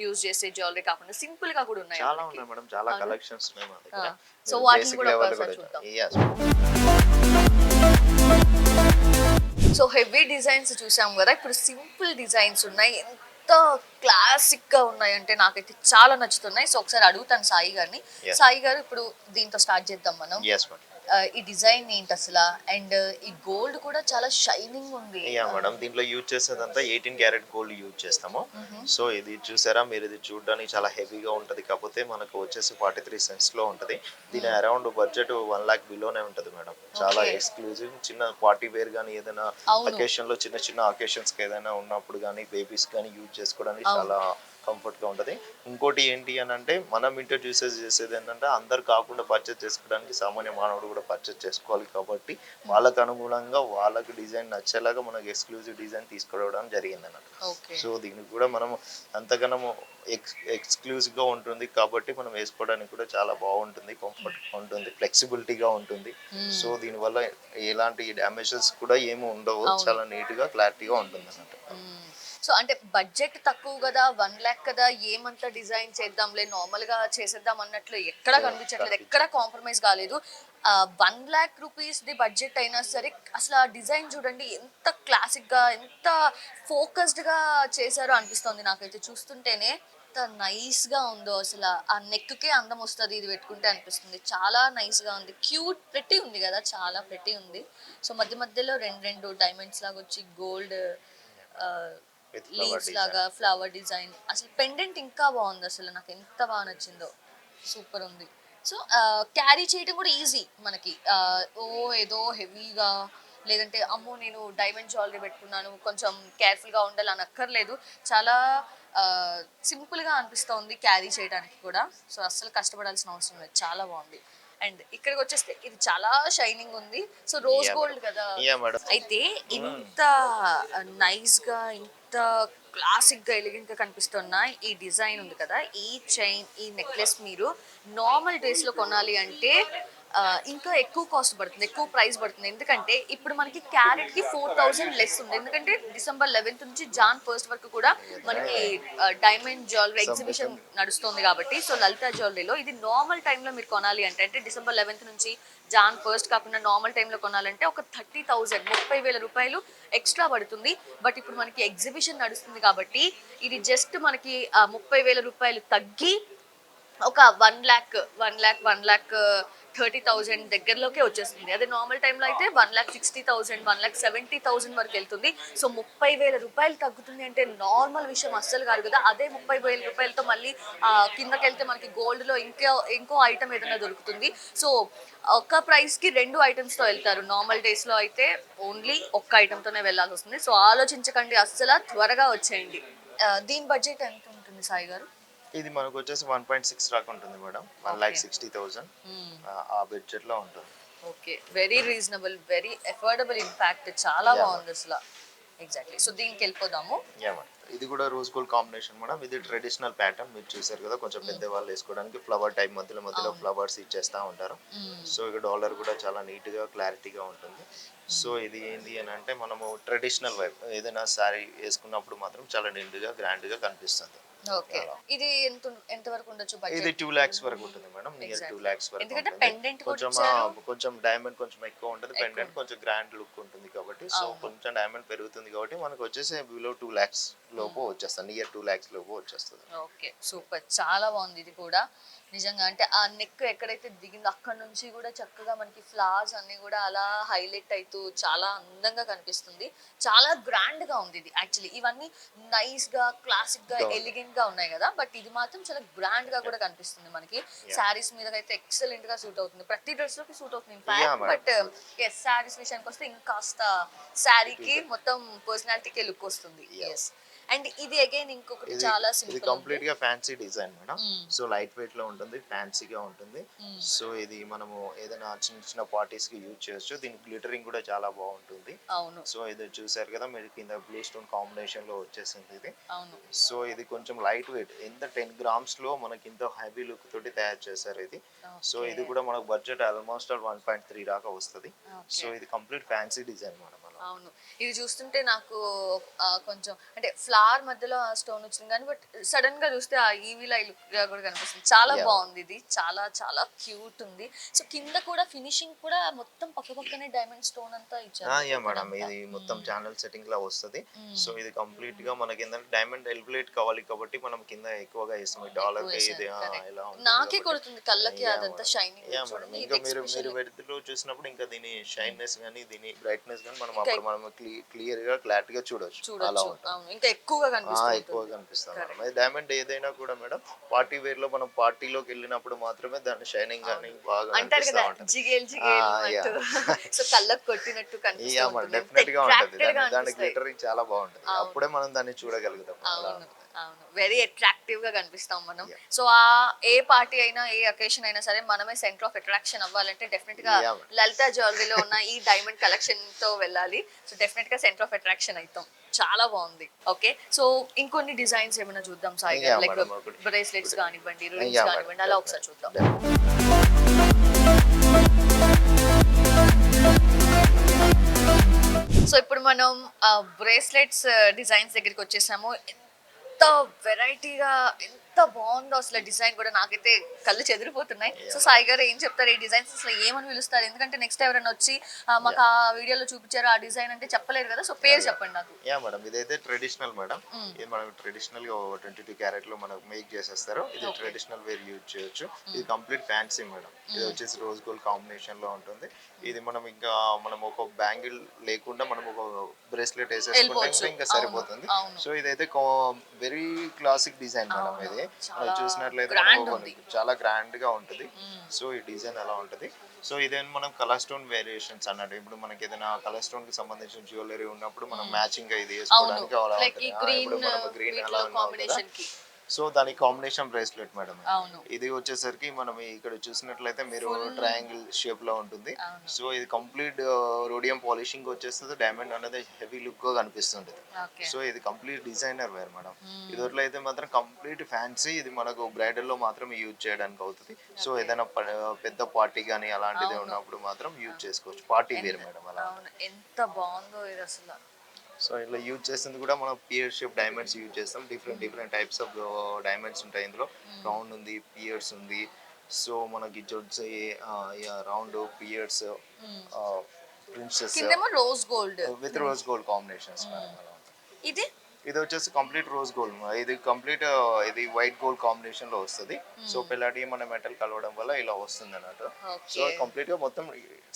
యూజ్ చేసే జ్యువెలరీ కాకుండా సింపుల్ గా కూడా ఉన్నాయి. చాలా ఉన్నాయి మేడం, చాలా కలెక్షన్స్ ఉన్నాయి మన దగ్గర. సో వాటిని కూడా ఒకసారి చూద్దాం. సో హెవీ డిజైన్స్ చూసాం కదా, ఇప్పుడు సింపుల్ డిజైన్స్ ఉన్నాయి. ఎంత క్లాసిక్ గా ఉన్నాయి అంటే నాకైతే చాలా నచ్చుతున్నాయి. సో ఒకసారి అడుగుతాను సాయి గారిని. సాయి గారు, ఇప్పుడు దీంతో స్టార్ట్ చేద్దాం మనం. ఈ డిజైన్ ఏంటి అసలు? అండ్ ఈ గోల్డ్ కూడా చాలా షైనింగ్ ఉంది. యా మేడం, దీంట్లో యూజ్ చేసేదంతా 18 క్యారెట్ గోల్డ్ యూజ్ చేస్తాము. సో ఇది చూసారా మీరు, ఇది చూడడానికి చాలా హెవీగా ఉంటది. కాకపోతే మనకు వచ్చేసి 43 cents లో ఉంటది. దీని అరౌండ్ బడ్జెట్ 1 lakh బిలోనే ఉంటది మేడం. చాలా ఎక్స్క్లూజివ్. చిన్న పార్టీ వేర్ గానీ ఏదైనా అకేషన్ లో, చిన్న చిన్న అకేషన్స్ కి ఏదైనా ఉన్నప్పుడు కానీ, బేబీస్ కానీ యూజ్ చేసుకోవడానికి చాలా కంఫర్ట్ గా ఉంటది. ఇంకోటి ఏంటి అని అంటే, మనం ఇంట్రడ్యూస్ చేసేది ఏంటంటే, అందరు కాకుండా పర్చేస్ చేసుకోవడానికి సామాన్య మానవుడు కూడా పర్చేస్ చేసుకోవాలి కాబట్టి వాళ్ళకు అనుగుణంగా వాళ్ళకి డిజైన్ నచ్చేలాగా మనకి ఎక్స్క్లూజివ్ డిజైన్ తీసుకురావడం జరిగింది అన్నట్టు. సో దీనికి కూడా మనం అంతగానో ఎక్స్క్లూజివ్ గా ఉంటుంది కాబట్టి మనం వేసుకోవడానికి కూడా చాలా బాగుంటుంది, కంఫర్ట్ గా ఉంటుంది, ఫ్లెక్సిబిలిటీగా ఉంటుంది. సో దీనివల్ల ఎలాంటి డ్యామేజెస్ కూడా ఏమి ఉండవు, చాలా నీట్ గా క్లారిటీగా ఉంటుంది అన్నట్టు. సో అంటే బడ్జెట్ తక్కువ కదా, 1 lakh కదా, ఏమంతా డిజైన్ చేద్దాంలే, నార్మల్ గా చేసేద్దాం అన్నట్లు ఎక్కడ కనిపించట్లేదు, ఎక్కడ కాంప్రమైజ్ కాలేదు. 1 lakh rupees ది బడ్జెట్ అయినా సరే అసలు ఆ డిజైన్ చూడండి ఎంత క్లాసిక్ గా, ఎంత ఫోకస్డ్ గా చేశారో అనిపిస్తుంది నాకైతే చూస్తుంటేనే. ఎంత నైస్ గా ఉందో అసలు, ఆ నెక్ కే అందం వస్తుంది ఇది పెట్టుకుంటే అనిపిస్తుంది. చాలా నైస్ గా ఉంది, క్యూట్ ప్రెటీ ఉంది కదా, చాలా ప్రెటీ ఉంది. సో మధ్య మధ్యలో రెండు డైమండ్స్ లాగా వచ్చి గోల్డ్ లీవ్స్ లాగా ఫ్లవర్ డిజైన్. అసలు పెండెంట్ ఇంకా బాగుంది, అసలు నాకు ఎంత బాగా నచ్చిందో, సూపర్ ఉంది. సో క్యారీ చేయడం కూడా ఈజీ మనకి. ఏదో హెవీగా లేదంటే అమ్మో నేను డైమండ్ జ్యువెలరీ పెట్టుకున్నాను కొంచెం కేర్ఫుల్గా ఉండాలి అని అక్కర్లేదు. చాలా సింపుల్గా అనిపిస్తుంది క్యారీ చేయడానికి కూడా. సో అస్సలు కష్టపడాల్సిన అవసరం లేదు, చాలా బాగుంది. అండ్ ఇక్కడికి వచ్చేస్తే ఇది చాలా షైనింగ్ ఉంది. సో రోజ్ గోల్డ్ కదా, అయితే ఇంత నైస్ గా, ఇంత క్లాసిక్ గా, ఎలిగెంట్ గా కనిపిస్తున్న ఈ డిజైన్ ఉంది కదా, ఈ చైన్, ఈ నెక్లెస్ మీరు నార్మల్ డేస్ లో కొనాలి అంటే ఇంకా ఎక్కువ కాస్ట్ పడుతుంది, ఎక్కువ ప్రైస్ పడుతుంది. ఎందుకంటే ఇప్పుడు మనకి క్యారెట్ కి 4000 లెస్ ఉంది. ఎందుకంటే డిసెంబర్ 11th నుంచి జాన్ 1st వరకు కూడా మనకి డైమండ్ జ్యువెలరీ ఎగ్జిబిషన్ నడుస్తుంది కాబట్టి, సో లలిత జ్యువెలరీలో ఇది నార్మల్ టైంలో మీరు కొనాలి అంటే, అంటే డిసెంబర్ 11th నుంచి జాన్ 1st కాకుండా నార్మల్ టైంలో కొనాలంటే ఒక 30,000 30,000 రూపాయలు ఎక్స్ట్రా పడుతుంది. బట్ ఇప్పుడు మనకి ఎగ్జిబిషన్ నడుస్తుంది కాబట్టి ఇది జస్ట్ మనకి 30,000 రూపాయలు తగ్గి ఒక 1,30,000 దగ్గరలోకే వచ్చేస్తుంది. అదే నార్మల్ టైంలో అయితే 1,60,000 1,70,000 వరకు వెళ్తుంది. సో 30,000 రూపాయలు తగ్గుతుంది అంటే నార్మల్ విషయం అస్సలు కాదు కదా. అదే 30,000 రూపాయలతో మళ్ళీ కిందకి వెళ్తే మనకి గోల్డ్లో ఇంకో ఐటమ్ ఏదైనా దొరుకుతుంది. సో ఒక ప్రైస్కి 2 ఐటమ్స్తో వెళ్తారు. నార్మల్ డేస్లో అయితే ఓన్లీ ఒక్క ఐటమ్తోనే వెళ్ళాల్సి వస్తుంది. సో ఆలోచించకండి, అస్సలు త్వరగా వచ్చేయండి. దీని బడ్జెట్ ఎంత ఉంటుంది సాయి గారు? ఇది మనకు వచ్చేసి 1.6 దాకా ఉంటుంది మేడం, 1,60,000 ఆ బడ్జెట్ లో ఉంటుంది. Okay, very reasonable, very affordable. Impact చాలా బాగుంది అసలు. ఎగ్జాక్ట్లీ. సో దీనికి వెళ్ళిపోదాము. యా మేడం, ఇది కూడా రోజ్ గోల్డ్ కాంబినేషన్ మేడం. ఇది ట్రెడిషనల్ ప్యాటర్న్ మీరు చూసారు కదా, కొంచెం పెద్ద వాళ్ళు వేసుకోవడానికి ఫ్లవర్ టైప్ మధ్యలో ఫ్లవర్స్ ఇచ్చేస్తా ఉంటారు. సో ఇక డాలర్ కూడా చాలా నీట్ గా క్లారిటీగా ఉంటుంది. సో ఇది ఏంటి అని అంటే మనము ట్రెడిషనల్ వైపు ఏదైనా శారీ వేసుకున్నప్పుడు మాత్రం చాలా నిండుగా గ్రాండ్ గా కనిపిస్తుంది. ఓకే, ఇది ఎంత వరకు ఉండొచ్చు ఇది బడ్జెట్? 2 lakhs వరకు ఉంటుంది మేడం, నియర్ 2 lakhs వరకు ఎందుకంటే ఉంటుంది. పెండెంట్ కొంచెం డైమండ్ కొంచెం ఎక్కువ ఉంటుంది, పెండెంట్ కొంచెం గ్రాండ్ లుక్ ఉంటుంది కాబట్టి, సో కొంచెం డైమండ్ పెరుగుతుంది కాబట్టి మనకు వచ్చేసి బిలో 2 lakhs లోపు వచ్చేస్తుంది, నియర్ 2 lakhs లోపు వచ్చేస్తుంది. ఓకే, సూపర్, చాలా బాగుంది ఇది కూడా నిజంగా. అంటే ఆ నెక్ ఎక్కడైతే దిగిందో అక్కడ నుంచి కూడా చక్కగా మనకి ఫ్లవర్స్ అన్ని కూడా అలా హైలైట్ అవుతూ చాలా అందంగా కనిపిస్తుంది. చాలా గ్రాండ్ గా ఉంది ఇది. యాక్చువల్లీ ఇవన్నీ నైస్ గా క్లాసిక్ గా ఎలిగెంట్ గా ఉన్నాయి కదా, బట్ ఇది మాత్రం చాలా గ్రాండ్ గా కూడా కనిపిస్తుంది మనకి. శారీస్ మీద అయితే ఎక్సలెంట్ గా సూట్ అవుతుంది, ప్రతి డ్రెస్ లోకి సూట్ అవుతుంది ఇన్ఫాక్ట్. బట్ ఎస్, శారీస్ విషయానికి వస్తే ఇంకాస్త శారీకి మొత్తం పర్సనాలిటీకి లుక్ వస్తుంది. ఎస్. అండ్ ఇది అగైన్ ఇంకొకటి చాలా ఇది సింపుల్, కంప్లీట్ గా fancy design madam. So light weight లో ఉంటుంది, ఫ్యాన్సీగా ఉంటుంది. సో ఇది మనము ఏదైనా చిన్న చిన్న పార్టీస్ కి యూజ్ చేయొచ్చు. దీని గ్లిటరింగ్ కూడా చాలా బాగుంటుంది. అవును సో ఇది చూసారు కదా మీరు, కింద బ్లూ స్టోన్ కాంబినేషన్ లో వచ్చేసింది ఇది. అవును. సో ఇది కొంచెం లైట్ వెయిట్, ఎంత 10 grams లో మనకి ఇంత హెవీ లుక్ తోటి తయారు చేశారు ఇది. సో ఇది కూడా మనకు బడ్జెట్ ఆల్మోస్ట్ 1.3 దాకా వస్తుంది. సో ఇది కంప్లీట్ ఫ్యాన్సీ డిజైన్ మేడం. అవును, ఇది చూస్తుంటే నాకు కొంచెం అంటే ఫ్లవర్ మధ్యలో ఆ స్టోన్ వచ్చింది కానీ, బట్ సడన్ గా చూస్తే ఆ ఈవిల్ ఐ లుక్ గా కూడా కనిపిస్తుంది. చాలా బాగుంది ఇది, చాలా చాలా క్యూట్ ఉంది. సో కింద కూడా ఫినిషింగ్ కూడా మొత్తం పక్కనే డైమండ్ స్టోన్ అంతా ఇచ్చారు. యా మేడం, ఇది మొత్తం ఛానల్ సెట్టింగ్ లా వస్తుంది. సో ఇది కంప్లీట్ గా మనకి ఏంటంటే డైమండ్ ఎలివేట్ కావాలి కాబట్టి మనం కింద ఎక్కువగా వేస్తాం. డాలర్ కి ఇది ఇలా నాకే కొడుతుంది కళ్ళకి, అదంతా షైనింగ్. యా మేడం, ఇంకా మీరు వెళ్తులో చూసినప్పుడు ఇంకా దీని షైన్నెస్ గానీ దీని బ్రైట్నెస్ గానీ మనం అప్పుడు మనం క్లియర్ గా క్లారిటీగా చూడొచ్చు. అలా ఉంటుంది, ఇంకా ఎక్కువగా కనిపిస్తుంది. ఎక్కువగా కనిపిస్తుంది మేడం. అది డైమండ్ ఏదైనా కూడా మేడం, పార్టీ వేర్ లో మనం పార్టీలోకి వెళ్ళినప్పుడు మాత్రమే దాని షైనింగ్ గానీ బాగా అంటారు కదా, జిగేల్ సో కళ్ళకు కొట్టినట్టు కనిపిస్తుంది. డెఫినెట్ గా ఉంటుంది, దాని గ్లిటరింగ్ చాలా బాగుంటుంది. అప్పుడే మనం దాన్ని చూడగలుగుతాం. అవును, వెరీ అట్రాక్టివ్ గా కనిపిస్తాం మనం. సో ఏ పార్టీ అయినా ఏ అకేషన్ అయినా సరే మనమే సెంటర్ ఆఫ్ అట్రాక్షన్ అవ్వాలంటే డెఫినెట్ గా లలిత జ్యువెలరీలో ఉన్న ఈ డైమండ్ కలెక్షన్ తో వెళ్ళాలి. సో డెఫినెట్ గా సెంటర్ ఆఫ్ అట్రాక్షన్ అవుతాం. చాలా బాగుంది. ఓకే, సో ఇంకొన్ని డిజైన్స్ ఏమైనా చూద్దాం సాయి గారు, లైక్ బ్రేస్లెట్స్ కానివ్వండి, రింగ్స్ కానివ్వండి, అలా ఒకసారి చూద్దాం. సో ఇప్పుడు మనం బ్రేస్లెట్స్ డిజైన్స్ దగ్గరికి వచ్చేసాము. ఎంత వెరైటీగా, ఎంత బాగుందో అసలు డిజైన్ కూడా, నాకైతే కళ్ళు చెదిరిపోతున్నాయి. సో సాయి గారు ఏం చెప్తారు, ఈ డిజైన్స్ అసలు ఏమని పిలుస్తారు? ఎందుకంటే నెక్స్ట్ ఎవరైనా వచ్చి మాకు ఆ వీడియోలో చూపించారు ఆ డిజైన్ అంటే చెప్పలేరు కదా. సో పేరు చెప్పండి నాకు. యా మేడం, ఇదైతే ట్రెడిషనల్ మేడం. ఇది మనం ట్రెడిషనల్ గా 22 క్యారెట్ లో మనకు మేక్ చేసేస్తారు. ఇది ట్రెడిషనల్ వేర్ యూజ్ చేయొచ్చు. ఇది కంప్లీట్ ఫ్యాన్సీ మేడం. ఇది వచ్చేసి రోజ్ గోల్డ్ కాంబినేషన్ లో ఉంటుంది. ఇది మనం ఇంకా మనం ఒక బ్యాంగిల్ లేకుండా మనం ఒక బ్రేస్లెట్ వేసేసుకుంటే ఇంకా సరిపోతుంది. సో ఇదైతే వెరీ క్లాసిక్ డిజైన్ మేడం. ఇది చూసినట్లయితే చాలా గ్రాండ్ గా ఉంటుంది. సో ఈ డిజైన్ అలా ఉంటుంది. సో ఇదేం మనం కలర్ స్టోన్ వేరియేషన్స్ అన్నట్టు, ఇప్పుడు మనకి ఏదైనా కలర్ స్టోన్ కి సంబంధించిన జ్యువెలరీ ఉన్నప్పుడు మనం మ్యాచింగ్ గా ఇది వేసుకోవడానికి అలా ఉంటుంది. ఇప్పుడు మనం గ్రీన్ అలా ఉన్నాం కదా, సో దానికి కాంబినేషన్ బ్రేస్లెట్ మేడం. అవును. ఇది వచ్చేసరికి మనం ఇక్కడ చూసినట్లయితే మీరు Full. ట్రయాంగిల్ షేప్ లో ఉంటుంది. అవును. సో ఇది కంప్లీట్ రోడియం పాలిషింగ్ వచ్చేస్తుంది. డైమండ్ అనేది హెవీ లుక్ గా కనిపిస్తుంటది. ఓకే. సో ఇది కంప్లీట్ డిజైనర్ వేర్ మేడం. ఇదిలో అయితే మాత్రం కంప్లీట్ ఫ్యాన్సీ. ఇది మనకు బ్రైడల్ లో మాత్రం యూజ్ చేయడానికి అవుతుంది. సో ఏదైనా పెద్ద పార్టీ కానీ అలాంటిది అవును. ఉన్నప్పుడు మాత్రం యూజ్ చేసుకోవచ్చు. పార్టీ వేర్ మేడం అలా. అవును, ఎంత బాగుందో ఇది అసలు. సో ఇలా యూజ్ చేసింది కూడా మనం పియర్ షేప్ డైమండ్స్ యూజ్ చేస్తాం. డిఫరెంట్ టైప్స్ ఆఫ్ డైమండ్స్ ఉంటాయి ఇందులో. రౌండ్ ఉంది, పియర్స్ ఉంది. సో మనకి వచ్చి రౌండ్ పియర్స్, ప్రిన్సెస్ కిందేమో rose gold. With rose gold combinations. ఇది ఇది వచ్చేసి కంప్లీట్ రోజ్ గోల్డ్. ఇది కంప్లీట్ ఇది వైట్ గోల్డ్ కాంబినేషన్ లో వస్తుంది. సో పెలాడియం అనే మెటల్ కలవడం వల్ల ఇలా వస్తుంది అన్నట్టు. So okay. కంప్లీట్ గా మొత్తం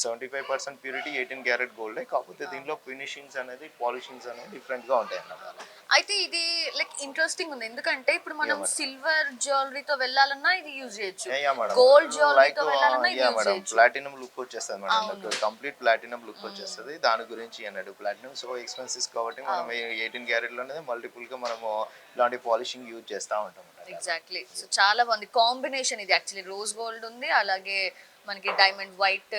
75% ప్యూరిటీ 18 క్యారెట్ గోల్డ్. కాకపోతే దీనిలో ఫినిషింగ్స్ అనేది పాలిషింగ్స్ అనేది డిఫరెంట్ గా ఉంటాయి అన్నమాట. అయితే ఇది లైక్ ఇంట్రెస్టింగ్ ఉంది, ఎందుకంటే ఇప్పుడు మనం సిల్వర్ జ్యువెలరీతో వెళ్ళాలన్నా ఇది యూజ్ చేయొచ్చు, గోల్డ్ జ్యువెలరీతో వెళ్ళాలన్నా ఇది యూజ్ చేయొచ్చు. ప్లాటినం లుక్ వచ్చేస్తుంది మేడం. కంప్లీట్ ప్లాటినం లుక్ వచ్చేస్తుంది. దాని గురించి అన్నాడు ప్లాటినం సో ఎక్స్పెన్సివ్ కాబట్టి మనం 18 క్యారెట్ లో మల్టిపుల్ గా మనము ఇలాంటి పాలిషింగ్ యూజ్ చేస్తూ ఉంటాం. ఎగ్జాక్ట్లీ. సో చాలా బాగుంది కాంబినేషన్. ఇది యాక్చువల్లీ రోజ్ గోల్డ్ ఉంది, అలాగే మనకి diamond white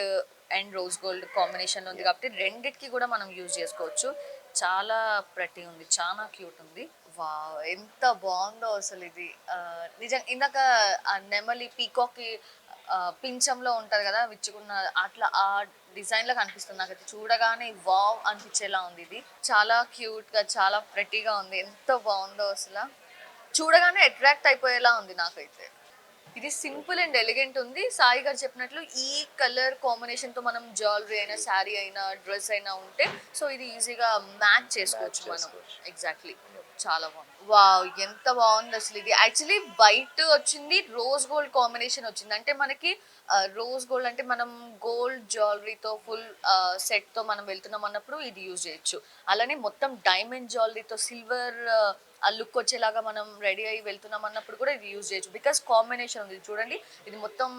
and rose gold combination ఉంది కాబట్టి రెండిటికి కూడా మనం యూజ్ చేసుకోవచ్చు. చాలా ప్రతి ఉంది, చాలా క్యూట్ ఉంది. వావ్, ఎంత బాగుందో అసలు ఇది. నిజంగా ఇందాక ఆ నెమలి పీకాక్ పించంలో ఉంటారు కదా విచ్చుకున్న, అట్లా ఆ డిజైన్ లో కనిపిస్తుంది నాకైతే. చూడగానే వావ్ అనిపించేలా ఉంది. ఇది చాలా క్యూట్ గా, చాలా ప్రెటీగా ఉంది. ఎంత బాగుందో అసలు, చూడగానే అట్రాక్ట్ అయిపోయేలా ఉంది నాకైతే. ఇది సింపుల్ అండ్ ఎలిగెంట్ ఉంది. సాయి గారు చెప్పినట్లు ఈ కలర్ కాంబినేషన్ తో మనం జ్యువెలరీ అయినా, శారీ అయినా, డ్రెస్ అయినా ఉంటే సో ఇది ఈజీగా మ్యాచ్ చేసుకోవచ్చు మనం. ఎగ్జాక్ట్లీ, చాలా బాగుంది. వావ్, ఎంత బాగుంది అసలు. ఇది యాక్చువల్లీ వైట్ వచ్చింది, రోజ్ గోల్డ్ కాంబినేషన్ వచ్చింది. అంటే మనకి రోజ్ గోల్డ్ అంటే మనం గోల్డ్ జ్యువెలరీతో ఫుల్ సెట్ తో మనం వెళ్తున్నాం అన్నప్పుడు ఇది యూజ్ చేయొచ్చు. అలానే మొత్తం డైమండ్ జ్యువెలరీతో సిల్వర్ ఆ లుక్ వచ్చేలాగా మనం రెడీ అయ్యి వెళ్తున్నాం అన్నప్పుడు కూడా ఇది యూజ్ చేయొచ్చు. బికాస్ కాంబినేషన్ ఉంది చూడండి, ఇది మొత్తం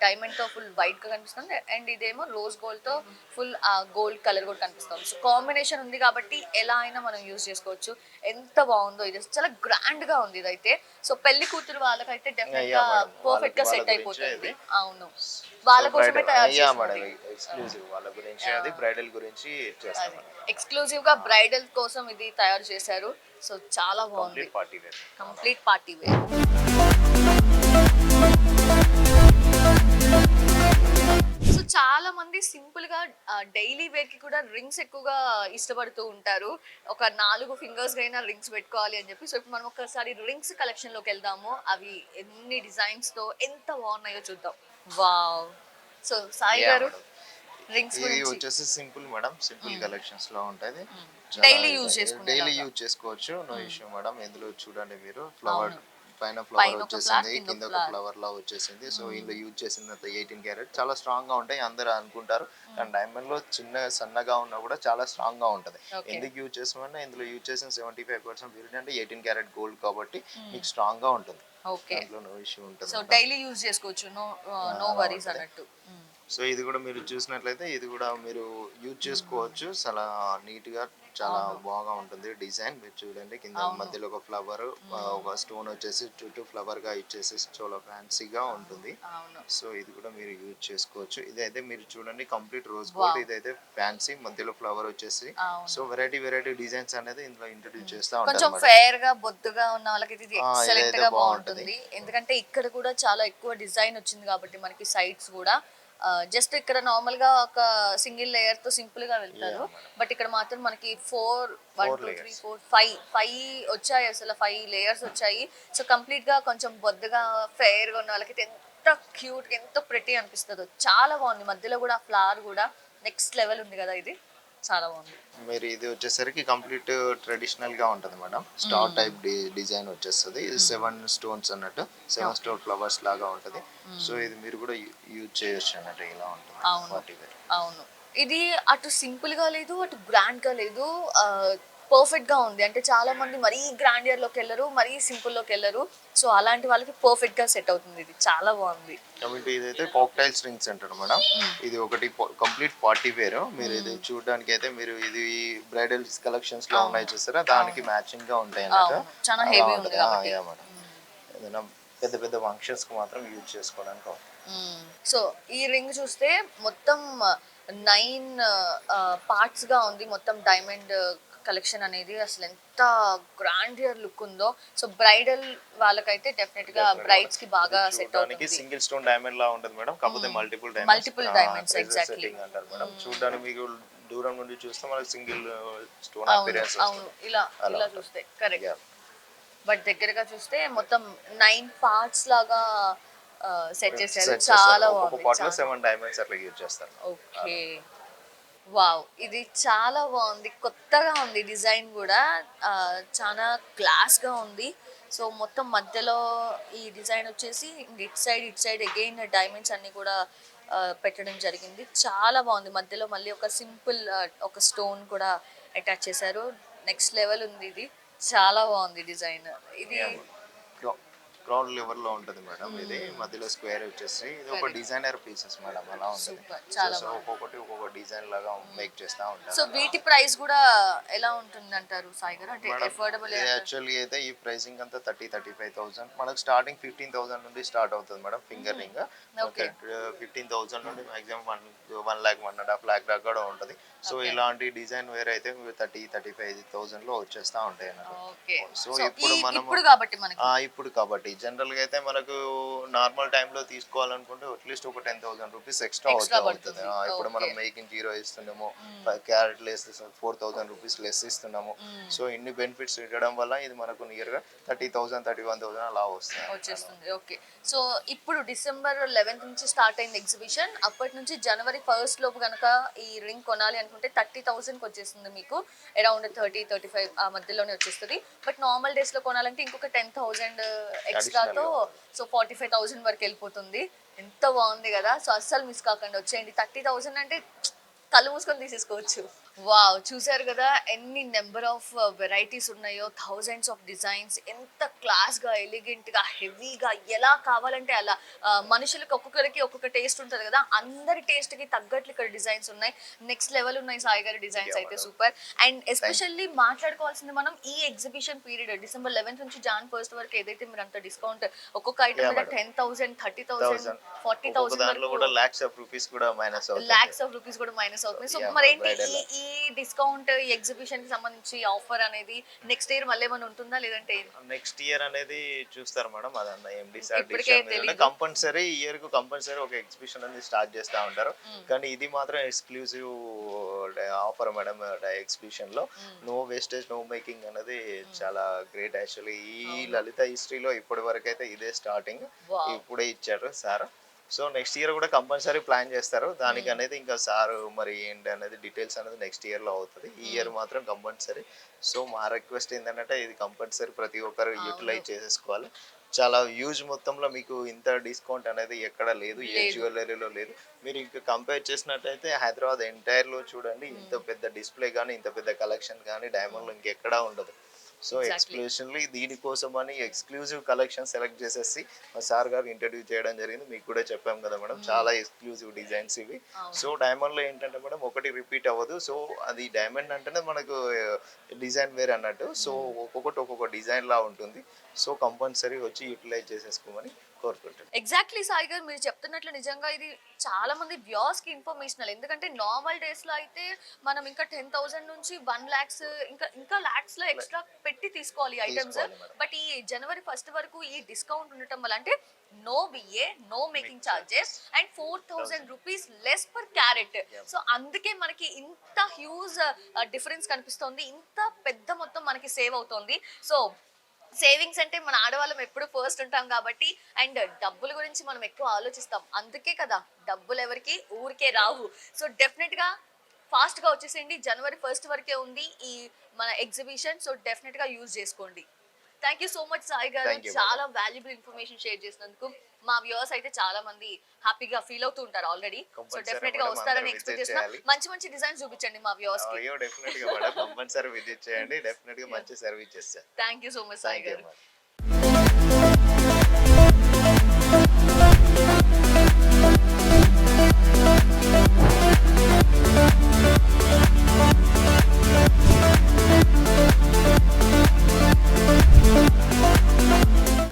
డైమండ్ తో ఫుల్ వైట్ గా కనిపిస్తుంది అండ్ ఇదేమో రోజ్ గోల్డ్ తో ఫుల్ గోల్డ్ కలర్ కూడా కనిపిస్తుంది. సో కాంబినేషన్ ఉంది కాబట్టి ఎలా అయినా మనం యూజ్ చేసుకోవచ్చు. ఎంత బాగుందో ఇది, చాలా గ్రాండ్ గా ఉంది ఇదైతే. సో పెళ్లి కూతురు వాళ్ళకైతే డెఫినెట్ గా పర్ఫెక్ట్ గా సెట్ అయిపోతుంది. అవును, వాళ్ళ కోసమే తయారు చేస్తారు. ఎక్స్క్లూజివ్ వాళ్ళ గురించి, అది బ్రైడల్ గురించి చేస్తాం. ఎక్స్క్లూజివ్ గా బ్రైడల్ కోసం ఇది తయారు చేశారు. సో చాలా బాగుంది, party wear, complete party wear. So చాలా మంది సింపుల్ గా డైలీ వేర్ కి కూడా రింగ్స్ ఎక్కువగా ఇష్టపడుతూ ఉంటారు. ఒక 4 ఫింగర్స్ అయినా రింగ్స్ పెట్టుకోవాలి అని చెప్పి. సో ఇప్పుడు మనం ఒకసారి రింగ్స్ కలెక్షన్ లోకి వెళ్దాము. అవి ఎన్ని డిజైన్స్ తో ఎంత బాగున్నాయో చూద్దాం. వావ్. సో సాయి గారు, రింగ్స్ ఇది గురించి. వచ్చేసి సింపుల్ మేడం, సింపుల్ కలెక్షన్స్ లో ఉంటది. డైలీ యూజ్ చేసుకునే డైలీ యూజ్ చేసుకోవచ్చు, నో ఇష్యూ మేడం. ఇందులో చూడండి మీరు ఫ్లవర్ పైన ఫ్లవర్ వచ్చేసింది, కింద ఒక ఫ్లవర్ లా వచ్చేసింది. సో ఇందులో యూజ్ చేసింది 18 క్యారెట్. చాలా స్ట్రాంగ్ గా ఉంటాయి అందరూ అనుకుంటారు, కానీ డైమండ్ లో చిన్న సన్నగా ఉన్నా కూడా చాలా స్ట్రాంగ్ గా ఉంటది. ఎందుకు యూజ్ చేసామంటే ఇందులో యూజ్ చేసిన 75% ప్యూరిటీ అంటే 18 క్యారెట్ గోల్డ్ కాబట్టి మీకు స్ట్రాంగ్ గా ఉంటుంది. ఓకే, దాంట్లో నో ఇష్యూ ఉంటుంది. సో డైలీ యూజ్ చేసుకోవచ్చు, నో వరీస్ అన్నట్టు. సో ఇది కూడా మీరు చూసినట్లయితే ఇది కూడా మీరు యూజ్ చేసుకోవచ్చు. చాలా నీట్ గా చాలా బాగా ఉంటుంది డిజైన్. మీరు చూడండి, కింద మధ్యలో ఒక ఫ్లవర్, ఒక స్టోన్ వచ్చేసి చుట్టూ ఫ్లవర్ గా ఇచ్చేసి చాలా ఫ్యాన్సీగా ఉంటుంది. సో ఇది కూడా మీరు యూజ్ చేసుకోవచ్చు. ఇదైతే మీరు చూడండి కంప్లీట్ రోజ్ గోల్డ్, ఇదైతే ఫ్యాన్సీ, మధ్యలో ఫ్లవర్ వచ్చేసి. సో వెరైటీ డిజైన్స్ అనేది ఇందులో ఇంట్రొడ్యూస్ చేస్తా ఉంటారు. కొంచెం ఫెయిర్ గా బొద్దుగా ఉన్న వాళ్ళకి ఇది ఎక్సలెంట్ గా బాగుంటుంది. ఎందుకంటే ఇక్కడ కూడా చాలా ఎక్కువ డిజైన్ వచ్చింది కాబట్టి మనకి సైడ్స్ కూడా జస్ట్ ఇక్కడ నార్మల్ గా ఒక సింగిల్ లేయర్ తో సింపుల్ గా వెళ్తారు. బట్ ఇక్కడ మాత్రం మనకి 4 1 2 3 4 5 వచ్చాయి, అసలు 5 లేయర్స్ వచ్చాయి. సో కంప్లీట్ గా కొంచెం బొద్దుగా ఫెయిర్ గా ఉన్న వాళ్ళకి ఎంత క్యూట్, ఎంత ప్రెటీ అనిపిస్తుందో. చాలా బాగుంది. మధ్యలో కూడా ఫ్లవర్ కూడా నెక్స్ట్ లెవెల్ ఉంది కదా, ఇది చాలా బాగుంది. మీరు ఇది వచ్చేసరికి కంప్లీట్ ట్రెడిషనల్ గా ఉంటది మేడం. స్టార్ టైప్ డిజైన్ వచ్చేస్తుంది. ఇది 7 స్టోన్స్ అన్నట్టు, 7 స్టోన్ ఫ్లవర్స్ లాగా ఉంటది. సో ఇది మీరు కూడా యూజ్ చేయొచ్చు అన్నట్టు, ఇలా ఉంటుంది. అవును, ఇది అటు సింపుల్ గా లేదు, అటు గ్రాండ్ గా లేదు, పర్ఫెక్ట్ గా ఉంది. అంటే చాలా మంది మరీ గ్రాండియర్ లోకి వెళ్ళరు, మరీ సింపుల్ లోకి వెళ్ళరు. సో అలాంటి వాళ్ళకి పర్ఫెక్ట్ గా సెట్ అవుతుంది. ఇది చాలా బాగుంది. కాబట్టి ఇదైతే కాక్టైల్ రింగ్స్ అంటారు మేడం. ఇది ఒకటి కంప్లీట్ పార్టీ వేర్. మీరు ఇది చూడడానికి అయితే మీరు ఇది బ్రైడల్ కలెక్షన్స్ లో ఉన్నాయి చూస్తారా, దానికి మ్యాచింగ్ గా ఉంటాయి అన్నట్టు. చాలా హెవీ ఉంది కాబట్టి. ఏదైనా పెద్ద పెద్ద ఫంక్షన్స్కి మాత్రం యూజ్ చేసుకోవడానికి అవుతుంది. సో ఈ రింగ్ చూస్తే మొత్తం 9 పార్ట్స్ గా ఉంది. మొత్తం డైమండ్ కలెక్షన్ అనేది అసలు ఎంత గ్రాండియర్ లుక్ ఉందో. సో బ్రైడల్ వాళ్ళకైతే డెఫినెట్ గా బ్రైడ్స్ కి బాగా సెట్ అవుతుంది. సింగిల్ స్టోన్ డైమండ్ లా ఉంటుంది మేడం, కాకపోతే మల్టిపుల్ డైమండ్స్ ఎగ్జాక్ట్లీ అంటారు మేడం. చూడడానికి మీకు దూరం నుండి చూస్తే మనకి సింగిల్ స్టోన్ అపియరెన్స్ అవును ఇలా ఇలా చూస్తే కరెక్ట్. బట్ దగ్గరగా చూస్తే మొత్తం 9 పార్ట్స్ లాగా సెట్ చేశారు. చాలా ఒక్కొక్క పార్ట్ లో 7 డైమండ్స్ అట్లా యూజ్ చేస్తారు. ఓకే వావ్, ఇది చాలా బాగుంది, కొత్తగా ఉంది డిజైన్ కూడా. చాలా క్లాస్ గా ఉంది. సో మొత్తం మధ్యలో ఈ డిజైన్ వచ్చేసి ఇట్ సైడ్ అగైన్ డైమండ్స్ అన్ని కూడా పెట్టడం జరిగింది. చాలా బాగుంది. మధ్యలో మళ్ళీ ఒక సింపుల్ ఒక స్టోన్ కూడా అటాచ్ చేశారు. నెక్స్ట్ లెవెల్ ఉంది ఇది. చాలా బాగుంది డిజైన్. ఇది గ్రౌండ్ లెవెల్ లో ఉంటుంది మేడం. ఇది మధ్యలో స్క్వేర్ వచ్చేసి ఇది ఒక డిజైనర్ పీసెస్ మేడం, అలా ఉంటుంది. సో ఒక్కొక్కటి ఒక్కొక్క డిజైన్ లాగా మేక్ చేస్తా ఉంటారు. సో వీటి ప్రైస్ కూడా ఎలా ఉంటుంది అంటారు సాయి గారు? అంటే అఫోర్డబుల్ యాక్చువల్లీ అయితే ఈ ప్రైసింగ్ అంతా 35,000 మనకు స్టార్టింగ్ 15,000 నుండి స్టార్ట్ అవుతుంది మేడం. ఫింగర్ రింగ్ 15,000 నుండి మాక్సిమం 1 lakh 1.5 lakh దాకా కూడా ఉంటుంది. సో ఇలాంటి డిజైన్ వేర్ అయితే 35,000 లో వచ్చేస్తా ఉంటాయి అన్నమాట. సో ఇప్పుడు మనం ఇప్పుడు కాబట్టి జనరల్ గా అయితే మనకు నార్మల్ టైంలో తీసుకోవాలనుకుంటే అట్లీస్ట్ ఒక 10,000 రూపీస్ ఎక్స్ట్రా అవుతుంది. ఇప్పుడు మనం మేకింగ్ 0 ఇస్తున్నాము, క్యారెట్ లెస్ 4,000 రూపీస్ లెస్ ఇస్తున్నాము. సో ఇన్ని బెనిఫిట్స్ ఇవ్వడం వల్ల ఇది మనకు నియర్ గా 30,000 31,000 అలా వచ్చేస్తుంది. ఓకే, సో ఇప్పుడు డిసెంబర్ 11th నుంచి స్టార్ట్ అయింది ఎగ్జిబిషన్. అప్పటి నుంచి జనవరి 1st లోపు కనుక ఈ రింగ్ కొనాలి అనుకుంటే 30,000కి వచ్చేస్తుంది మీకు. అరౌండ్ 30-35 ఆ మధ్యలోనే వచ్చేస్తుంది. బట్ నార్మల్ డేస్ లో కొనాలంటే ఇంకొక 10,000 ఎక్స్ట్రాతో సో 45,000 వరకు వెళ్ళిపోతుంది. ఎంత బాగుంది కదా. సో అస్సలు మిస్ కాకుండా వచ్చేయండి. 30,000 అంటే కళ్ళు మూసుకొని తీసేసుకోవచ్చు. వావ్, చూసారు కదా ఎన్ని నెంబర్ ఆఫ్ వెరైటీస్ ఉన్నాయో. Thousands of designs. ఎంత క్లాస్ గా, ఎలిగెంట్ గా, హెవీగా, ఎలా కావాలంటే అలా. మనుషులకి ఒక్కొక్కరికి ఒక్కొక్క టేస్ట్ ఉంటుంది కదా, అందరి టేస్ట్ కి తగ్గట్లు ఇక్కడ డిజైన్స్ ఉన్నాయి. నెక్స్ట్ లెవెల్ ఉన్నాయి సాయి గారి డిజైన్స్ అయితే. సూపర్. అండ్ ఎస్పెషల్లీ మాట్లాడుకోవాల్సింది మనం ఈ ఎగ్జిబిషన్ పీరియడ్ డిసెంబర్ 11th నుంచి Jan 1st వరకు ఏదైతే మీరు అంత డిస్కౌంట్ ఒక్కొక్క ఐటమ్ మీద 10,000 30,000 40,000 కూడా లాక్స్ ఆఫ్ రూపీస్ కూడా మైనస్ అవుతుంది. సో మరేంటి ఈ డిస్కౌంట్ ఈ ఎగ్జిబిషన్ కి సంబంధించి ఆఫర్ అనేది నెక్స్ట్ ఇయర్ మళ్ళీ ఏమైనా ఉంటుందా, లేదంటే నెక్స్ట్ ఇయర్ అనేది చూస్తారు మేడం. అదన్న ఎండి కంపల్సరీ ఇయర్ కు కంపల్సరీ ఒక ఎగ్జిబిషన్ అనేది స్టార్ట్ చేస్తా ఉంటారు. కానీ ఇది మాత్రం ఎక్స్క్లూజివ్ ఆఫర్ మేడం. ఎగ్జిబిషన్ లో నో వేస్టేజ్ నో మేకింగ్ అనేది చాలా గ్రేట్. యాక్చువల్లీ ఈ లలిత హిస్టరీలో ఇప్పటి వరకు అయితే ఇదే స్టార్టింగ్, ఇప్పుడే ఇచ్చారు సార్. సో నెక్స్ట్ ఇయర్ కూడా కంపల్సరీ ప్లాన్ చేస్తారు. దానికి అనేది ఇంకా సార్ మరి ఏంటి అనేది డీటెయిల్స్ అనేది నెక్స్ట్ ఇయర్ లో అవుతుంది. ఈ ఇయర్ మాత్రం కంపల్సరీ. సో మా రిక్వెస్ట్ ఏంటంటే ఇది కంపల్సరీ ప్రతి ఒక్కరు యూటిలైజ్ చేసేసుకోవాలి. చాలా హ్యూజ్ మొత్తంలో మీకు ఇంత డిస్కౌంట్ అనేది ఎక్కడ లేదు, ఏ జ్యువెలరీలో లేదు. మీరు ఇంకా కంపేర్ చేసినట్టయితే హైదరాబాద్ ఎంటైర్ లో చూడండి, ఇంత పెద్ద డిస్ప్లే కానీ ఇంత పెద్ద కలెక్షన్ కానీ డైమండ్లో ఇంకెక్కడా ఉండదు. సో ఎక్స్క్లూసివ్లీ దీనికోసం అని ఎక్స్క్లూజివ్ కలెక్షన్ సెలెక్ట్ చేసేసి మా సార్ గారు ఇంట్రడ్యూస్ చేయడం జరిగింది. మీకు కూడా చెప్పాం కదా మేడం, చాలా ఎక్స్క్లూజివ్ డిజైన్స్ ఇవి. సో డైమండ్ లో ఏంటంటే మేడం ఒకటి రిపీట్ అవ్వదు. సో అది డైమండ్ అంటేనే మనకు డిజైన్ వేరే అన్నట్టు. సో ఒక్కొక్కటి ఒక్కొక్క డిజైన్ లా ఉంటుంది. సో కంపల్సరీ వచ్చి యూటిలైజ్ చేసేసుకోమని కోరుకుంటున్నాను. ఎగ్జాక్ట్లీ సాయి గారు మీరు చెప్తున్నట్లు నిజంగా ఇది చాలా మంది వ్యూవర్స్ కి ఇన్ఫర్మేషనల్. ఎందుకంటే నార్మల్ డేస్ లో అయితే మనం ఇంకా 10,000 నుంచి 1 lakhs ఇంకా లాక్స్ లో ఎక్స్ట్రా పెట్టి తీసుకోవాలి ఐటమ్స్. బట్ ఈ జనవరి 1st వరకు ఈ డిస్కౌంట్ ఉండటం వల్ల అంటే no VA, no making charges and 4,000 rupees less per carat. So అందుకే మనకి ఇంత హ్యూజ్ డిఫరెన్స్ కనిపిస్తుంది. ఇంత పెద్ద మొత్తం మనకి సేవ్ అవుతుంది. సో సేవింగ్స్ అంటే మన ఆడవాళ్ళం ఎప్పుడు ఫస్ట్ ఉంటాం కాబట్టి, అండ్ డబ్బుల గురించి మనం ఎక్కువ ఆలోచిస్తాం. అందుకే కదా డబ్బులు ఎవరికి ఊరికే రావు. సో డెఫినెట్ గా ఫాస్ట్ గా వచ్చేసేయండి. జనవరి 1st వరకే ఉంది ఈ మన ఎగ్జిబిషన్. సో డెఫినెట్ గా యూజ్ చేసుకోండి. Thank you so much Sai గారు, చాలా వాల్యుబుల్ ఇన్ఫర్మేషన్ షేర్ చేసినందుకు. మా వ్యూవర్స్ అయితే చాలా మంది హ్యాపీగా ఫీల్ అవుతూ ఉంటారు ఆల్రెడీ. సో డెఫినెట్ గా వస్తారని ఎక్స్పెక్ట్ చేస్తున్నా. మంచి మంచి డిజైన్స్ చూపించండి మా వ్యూవర్స్ కి. డెఫినెట్ గా విజిట్ చేయండి. డెఫినెట్ గా మంచి సర్వీస్ చేస్తారు. Thank you so much Sai గారు.